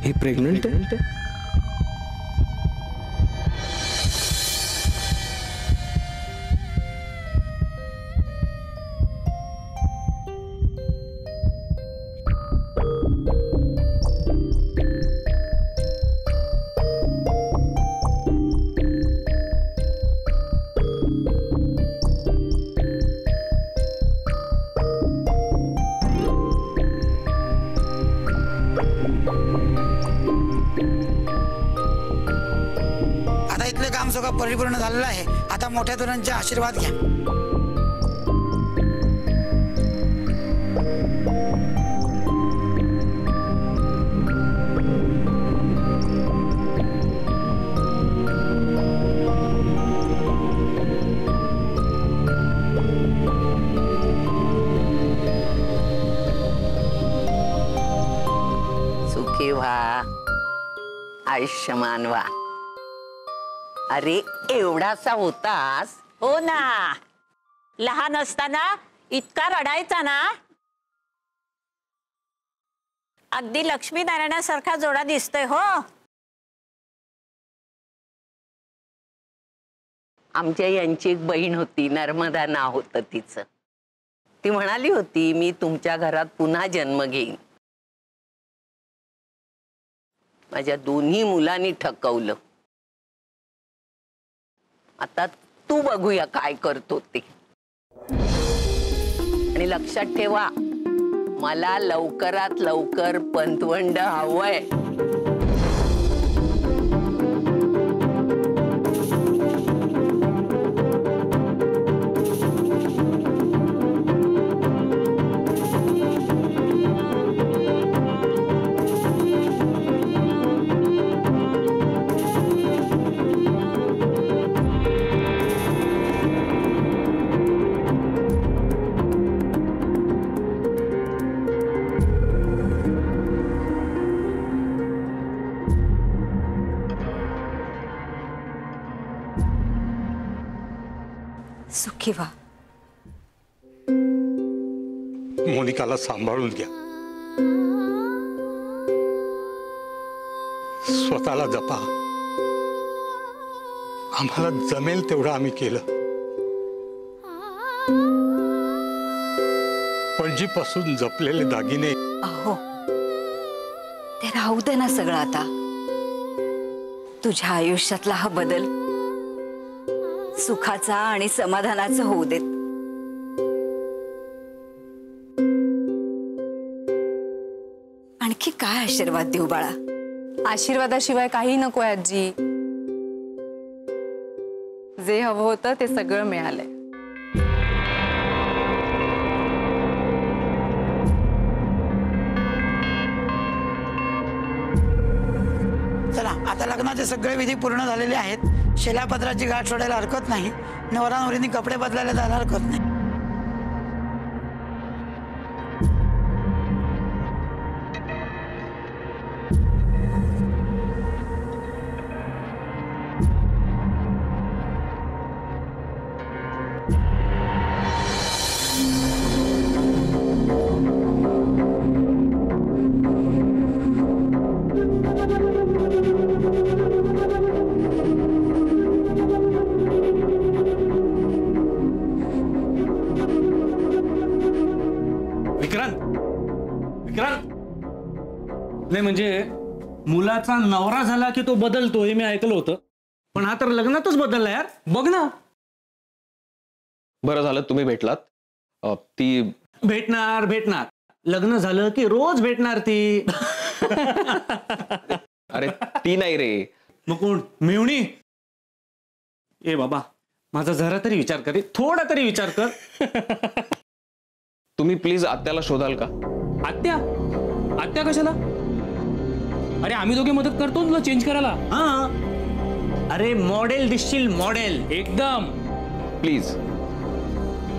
हे प्रेग्नंट आहे? परिपूर्ण झालेला आहे। आता मोठ्या दुरांचे आशीर्वाद घ्या। सुखी व्हा, आयुष्यमान व्हा। अरे एवढासा होतास? हो ना, लहान असताना इतका रडायचा ना, अगदी लक्ष्मीनारायणासारखा जोडा दिसतोय हो। आमच्या यांची एक बहीण होती, नर्मदा नाव होतं तिचं। ती म्हणाली होती मी तुमच्या घरात पुन्हा जन्म घेईन। माझ्या दोन्ही मुलांनी ठकवलं। आता तू बघूया काय करतो ते। आणि लक्षात ठेवा, मला लवकरात लवकर पंतवंड हवंय। सुखी व्हा। मोनिकाला सांभाळून घ्या, स्वतःला जपा। आम्हाला जमेल तेवढं आम्ही केलं। पणजीपासून जपलेले दागिने, अहो ते राहू दे ना सगळं आता। तुझ्या आयुष्यातला हा बदल सुखाचा आणि समाधानाचा होऊ देत। आणखी काय आशीर्वाद देऊ बाळा? आशीर्वादाशिवाय काही नको आजी। जे हवं होतं ते सगळं मिळालंय। चला, आता लग्नाचे सगळे विधी पूर्ण झालेले आहेत। शिलापत्राची गाठ सोडायला हरकत नाही। नवरा नवरीने कपडे बदलायला जायला हरकत नाही। नाही म्हणजे मुलाचा नवरा झाला की तो बदलतो हे मी ऐकलं होतं, पण हा तर लग्नातच बदलला यार। बघ ना। बरं झालं तुम्ही भेटलात। ती भेटणार लग्न झालं की रोज भेटणार ती। अरे ती नाही रे। मग कोण? मेवणी? ए बाबा, माझा जरा तरी विचार कर, थोडा तरी विचार कर। तुम्ही प्लीज आत्याला शोधाल का? आत्या कशाला? अरे आम्ही दोघे मदत करतो तुला चेंज करायला। हा, अरे मॉडेल दिसशील, मॉडेल एकदम। प्लीज,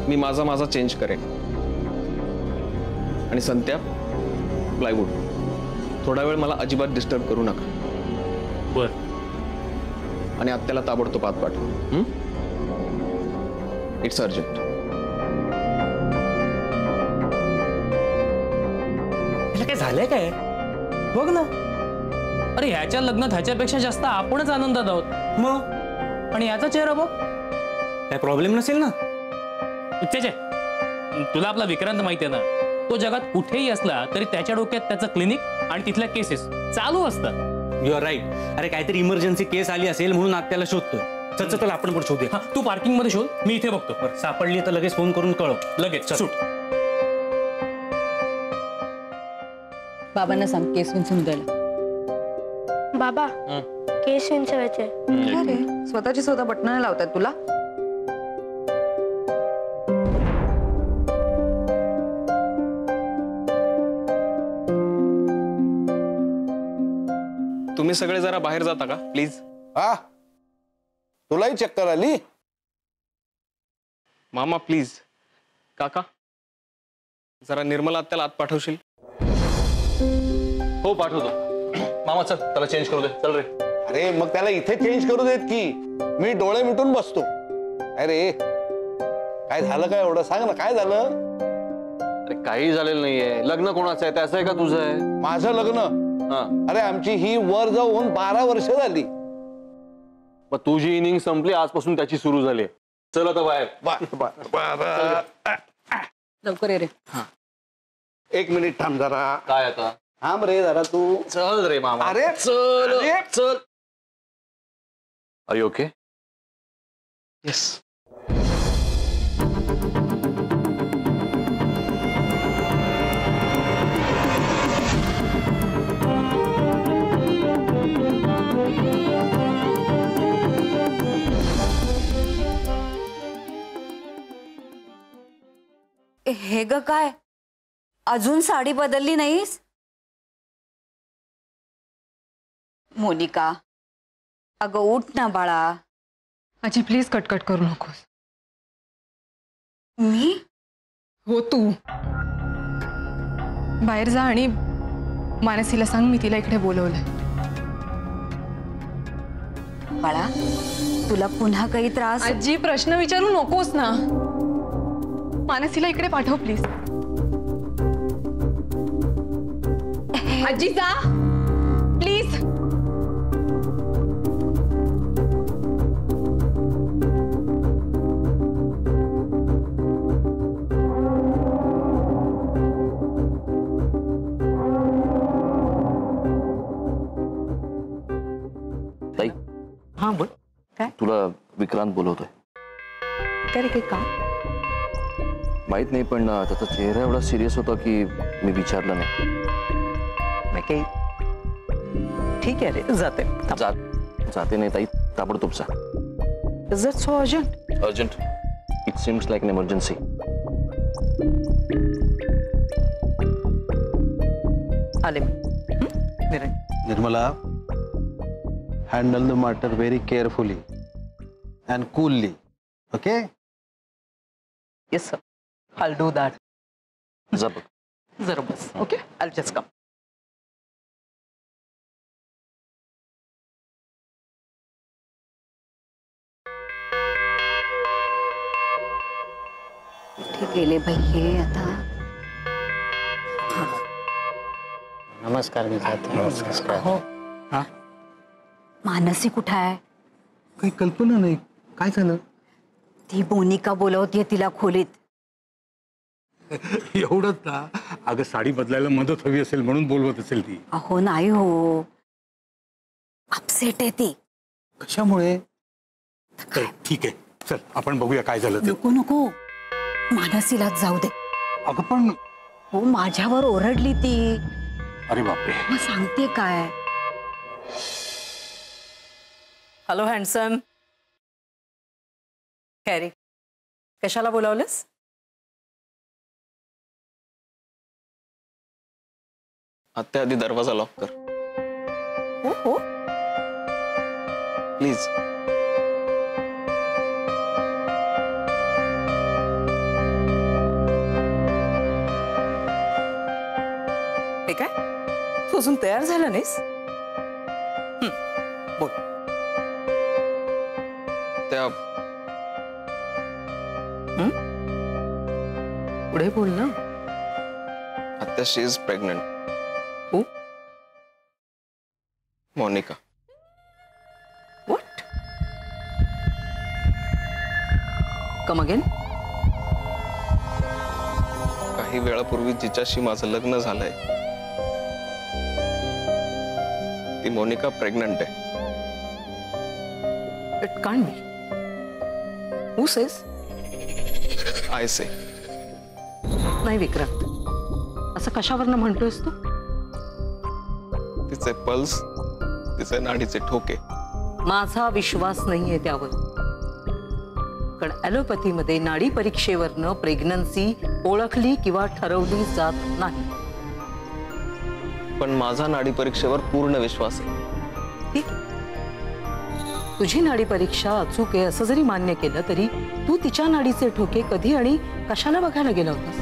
मी माझा चेंज करेन। आणि संत्या, प्लायवूड थोडा वेळ मला अजिबात डिस्टर्ब करू नका। बर। आणि आत्याला ताबडतोब आत पाठवा। It's urgent. काय झालंय काय? बघ ना, अरे ह्याच्या लग्नात ह्याच्यापेक्षा जास्त आपणच आनंदात आहोत. मग आणि याचा चेहरा बघ. काय प्रॉब्लेम नसेल ना? छे, तुला आपला विक्रांत माहिती आहे ना, तो जगात कुठेही असला तरी त्याच्या डोक्यात त्याचं क्लिनिक आणि तिथल्या केसेस चालू असतात. You are right. अरे काहीतरी इमर्जन्सी केस आली असेल म्हणून आत्याला शोधतोय. चल चल आपण पण शोधूया. तू पार्किंग मध्ये शोध, मी इथे बघतो. बरं, सापडली तर लगेच फोन करून कळव. लगेच सुट. बाबांना सांग केस विंचून द्यायला. बाबा केस विंचवायचे. अरे स्वतःची स्वतः बटणं लावतात तुला. तुम्ही सगळे जरा बाहेर जाता का प्लीज? हा तुलाही चक्कर आली? मामा प्लीज. काका जरा निर्मला आत्याला आत पाठवशील? हो पाठवतो. मामा चल त्याला चेंज करू दे. चल रे. अरे मग त्याला इथे चेंज करू देत की, मी डोळे मिटून बसतो. अरे काय झालं काय एवढं सांग ना, काय झालं? अरे काही झालेलं नाहीये. लग्न कोणाचं आहे? त्याचं आहे का तुझं आहे? माझं लग्न? अरे आमची ही वर जाऊन 12 वर्ष झाली. मग तुझी इनिंग संपली, आजपासून त्याची सुरू झाली. चल आता बाहेर. लवकर ये रे. एक मिनिट थांब जरा. काय आता? थांब रे जरा तू. चल रे मामा. अरे चल अरे. चल. Are you okay? येस. हे ग काय अजून साडी बदलली नाहीस? मोनिका अगं उठ ना बाळा. आजी प्लीज कटकट करू नकोस. मी? हो तू. बाहेर जा आणि मानसीला सांग मी तिला इकडे बोलवलंय. बाळा तुला पुन्हा काही त्रास? आजी प्रश्न विचारू नकोस ना. मानसीला इकडे पाठव प्लीज. आजी जा प्लीज. ताई. हा बोल. काय? तुला विक्रांत बोलवतोय. काय का? माहित नाही पण त्याचा चेहरा एवढा सिरियस होता की मी विचारलं नाही. मी काही ठीक आहे रे, जाते. जाते नाही ताई, ताबडतोब जा. Is it so urgent? Urgent. It seems like an emergency. आले मी. Nirmala, handle the matter very carefully and coolly. Okay? Yes sir. I'll do that. जा बघ. जरा बस. Okay? I'll just come. कुठे गेले बाई हे आता? नमस्कार. मी नमस्कार. हो. मानसी कुठे आहे? काही कल्पना नाही. काय झालं? ती मोनिका बोलवतीये तिला खोलीत. एवढंच ना. अगं साडी बदलायला मदत हवी असेल म्हणून बोलवत असेल ती. अहो नाही हो, अपसेट आहे ती. कशामुळे? ठीक आहे चल आपण बघूया काय झालं ते. नको नको मानसीलाच जाऊ दे. अगं पण हो माझ्यावर ओरडली ती. अरे बापरे. मग सांगते काय? Hello handsome. काय रे, कशाला बोलावलंस? आत्या आधी दरवाजा लॉक कर हो हो प्लीज. हे काय, तू अजून तयार झाला नाहीस? बोल. त्या पुढे बोल ना. आत्या शी इज प्रेग्नंट. हो मोनिका. Come again. काही वेळापूर्वी जिच्याशी माझं लग्न झालंय ती मोनिका प्रेग्नंट आहे. It can't be. Who says? I say. नाही विक्रांत, असं कशावरनं म्हणतोयस तू? तिचे पल्स, तिचे नाडीचे ठोके. माझा विश्वास नाहीये त्यावर. कारण ॲलोपॅथीमध्ये नाडी परीक्षेवरनं प्रेग्नन्सी ओळखली किंवा ठरवली जात नाही. पण माझा नाडी परीक्षेवर पूर्ण विश्वास आहे. ठीक. तुझी नाडी परीक्षा अचूक आहे असं जरी मान्य केलं तरी तू तिच्या नाडीचे ठोके कधी आणि कशाला बघायला गेला होतास?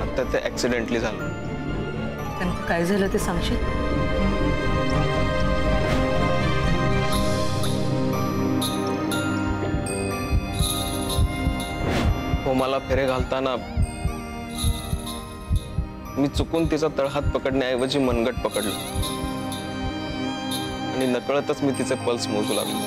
आता ते ऍक्सिडेंटली झालं. काय झालं ते सांगशील? हो, मला फेरे घालताना मी चुकून तिचा तळहात पकडण्याऐवजी मनगट पकडलं आणि नकळतच मी तिचे पल्स मोजू लागलो.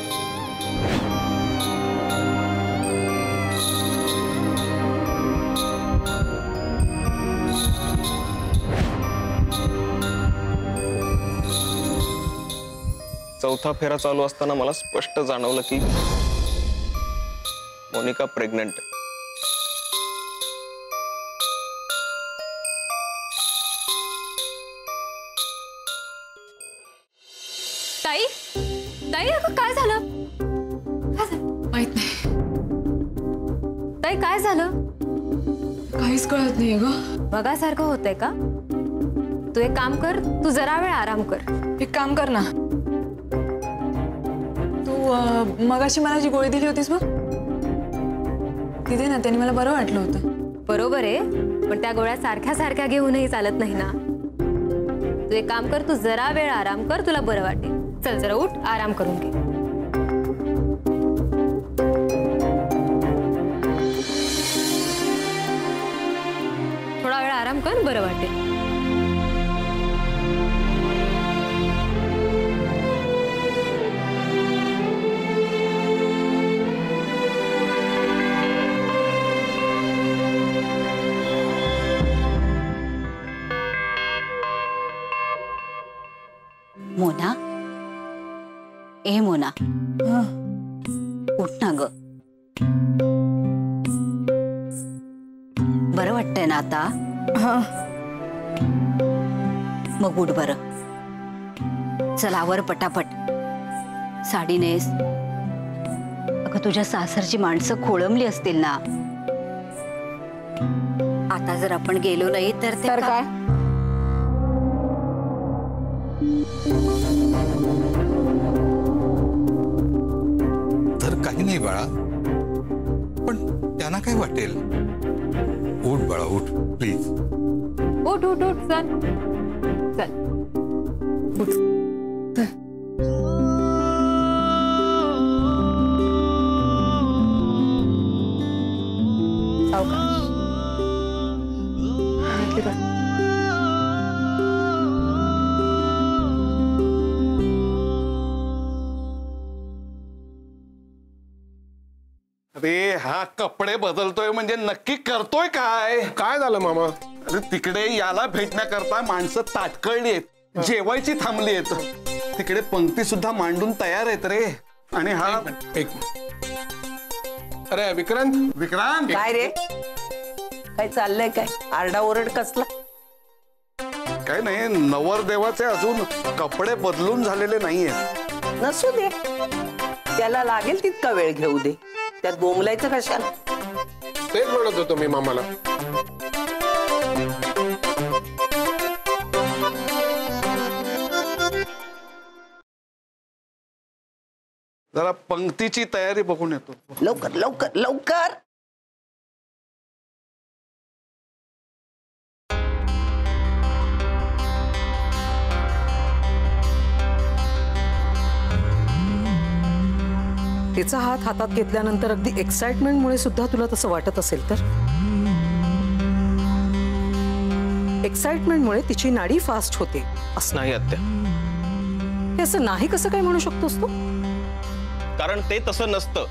चौथा फेरा चालू असताना मला स्पष्ट जाणवलं की मोनिका प्रेग्नंट आहे. ताई, ताई अगं काय झालं? माहित नाही. ताई काय झालं? काहीच कळत नाहीये ग. बघासारखं होतंय का? तू एक काम कर, तू जरा वेळ आराम कर. एक काम कर ना, तू मगाशी मला जी गोळी दिली होतीस बघ, ती दे ना. त्याने मला बरं वाटलं होतं. बरोबर आहे, पण त्या गोळ्या सारख्या सारख्या घेऊनही चालत नाही ना. तू एक काम कर, तू जरा वेळ आराम कर, तुला बरं वाटेल. चल जरा उठ, आराम करून घे. थोडा वेळ आराम कर, बरं वाटेल. मोना, ए मोना, उठ ना ग. बरं वाटतंय ना आता? मग उठ बरं. चल आवर पटापट. साडी नेस. अगं तुझ्या सासरची माणसं खोळंबली असतील ना. आता जर आपण गेलो नाही तर ते काय? तर काही नाही बाळा, पण त्यांना काय वाटेल? उठ बाळा, उठ प्लीज. उठ उठ उठ, चल चल उठ. अरे हा कपडे बदलतोय म्हणजे नक्की करतोय काय? काय झालं मामा? अरे तिकडे याला भेटण्याकरता माणसं ताटकळली आहेत, जेवायची थांबली आहेत. तिकडे पंक्ती सुद्धा मांडून तयार आहेत रे. आणि हा एक अरे विक्रांत, विक्रांत काय रे? काय चाललंय? काय आरडाओरड कसला? काय नाही, नवरदेवाचे अजून कपडे बदलून झालेले नाहीये. नसू दे, त्याला लागेल तितका वेळ घेऊ दे. त्यात बोंबलायचं कशाला? तेच म्हणत होतो मी मामाला. जरा पंक्तीची तयारी बघून येतो. लवकर लवकर लवकर. तिचा हात हातात घेतल्यानंतर अगदी एक्साइटमेंटमुळे सुद्धा तुला तसं वाटत असेल तर एक्साइटमेंटमुळे तिची नाडी फास्ट होते असं नाही आत्या, हे असं नाही कसं काय म्हणू शकतोस तू? कारण ते तसं नसतं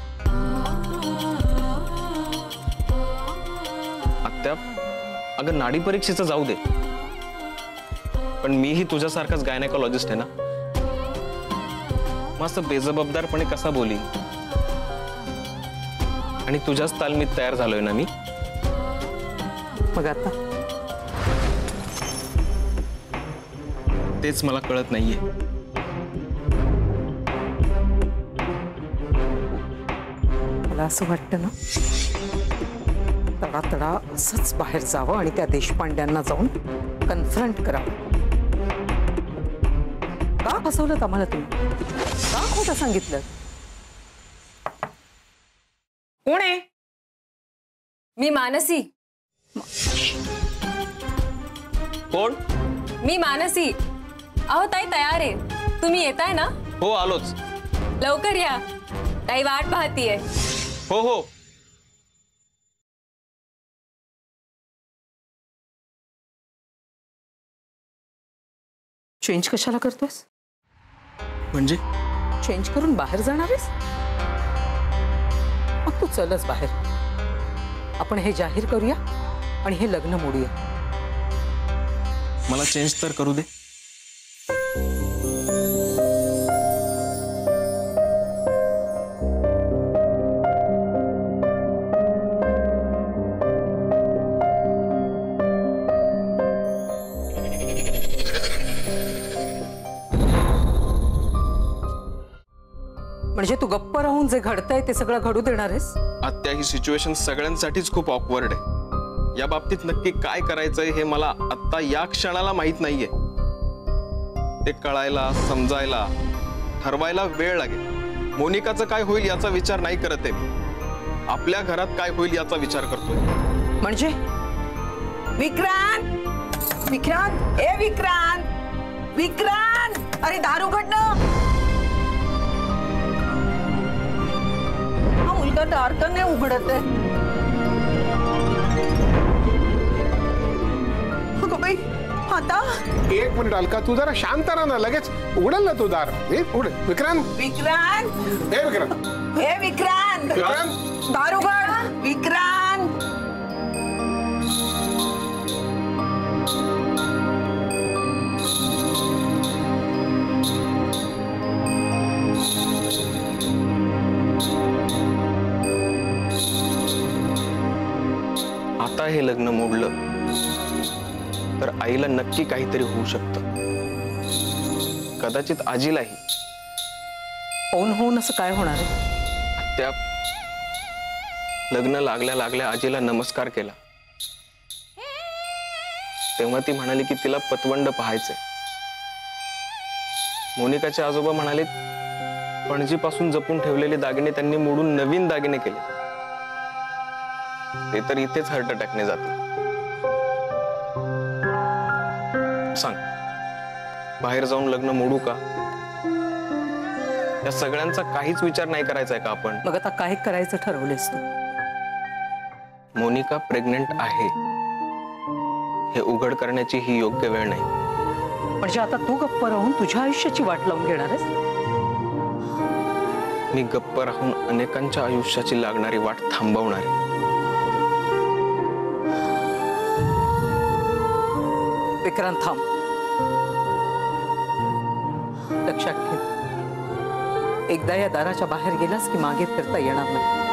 आत्या. अगं नाडी परीक्षेचं जाऊ दे, पण मीही तुझ्यासारखाच गायनेकोलॉजिस्ट आहे ना. मग असं बेजबाबदारपणे कसा बोली? आणि तुझ्याच तालमीत तयार झालोय ना मी. मग आता तेच मला कळत नाहीये. मला असं वाटतं ना, तडा तडा असंच बाहेर जावं आणि त्या देशपांड्यांना जाऊन कन्फ्रंट करावं. का फसवलं आम्हाला तुम्ही? का खोटं सांगितलं? कोण आहे? मी मानसी. कोण? मी मानसी. अहो ताई तयार आहे, तुम्ही येताय ना? हो आलोच. लवकर या, ताई वाट पाहतीये. हो हो. चेंज कशाला करतोस? म्हणजे चेंज करून बाहेर जाणार आहेस? मग तू चलच बाहेर. आपण हे जाहीर करूया आणि हे लग्न मोडूया. मला चेंज तर करू दे. म्हणजे तू गप्प राहून जे घडतंय ते सगळं घडू देणार आहेस? आत्या, ही सिच्युएशन सगळ्यांसाठीच खूप ऑकवर्ड आहे. या बाबतीत नक्की काय करायचंय हे मला आत्ता या क्षणाला माहित नाहीये. ते कळायला, समजायला, ठरवायला वेळ लागेल. मोनिकाचं काय होईल याचा विचार नाही करत आहे मी. आपल्या घरात काय होईल याचा विचार करतोय. म्हणजे विक्रांत, विक्रांत, ए विक्रांत, विक्रांत, अरे दार उघडणं. हा मुलगा दार का नाही उघडत आहे? बाई आता एक मिनिट अलका, तू जरा शांत राहा ना. लगेच उघडल ना तू दार. उघड विक्रांत. विक्रांत, हे विक्रांत, हे विक्रांत, विक्रांत, दार उघड. विक्रांत, आता हे लग्न मोडलं तर आईला नक्की काहीतरी होऊ शकतं. कदाचित आजीलाही. होऊन असं काय होणार आहे? त्या लग्न लागल्या लागल्या आजीला नमस्कार केला तेव्हा ती म्हणाली की तिला पतवंड पाहायचंय. मोनिकाचे आजोबा म्हणाले पणजीपासून जपून ठेवलेले दागिने त्यांनी मोडून नवीन दागिने केले. ते तर इथेच हार्ट अटॅकने जातील. सांग, बाहेर जाऊन लग्न मोडू का? या सगळ्यांचा काहीच विचार नाही करायचा का आपण? मग आता काय करायचं ठरवलेस तू? मोनिका प्रेग्नेंट आहे हे उघड करण्याची ही योग्य वेळ नाही. म्हणजे आता तू गप्प राहून तुझ्या आयुष्याची वाट लावून घेणार आहेस? मी गप्प राहून अनेकांच्या आयुष्याची लागणारी वाट थांबवणार आहे. विक्रांत थांब. लक्षात ठेव, एकदा या दाराच्या बाहेर गेलास की मागे फिरता येणार नाही.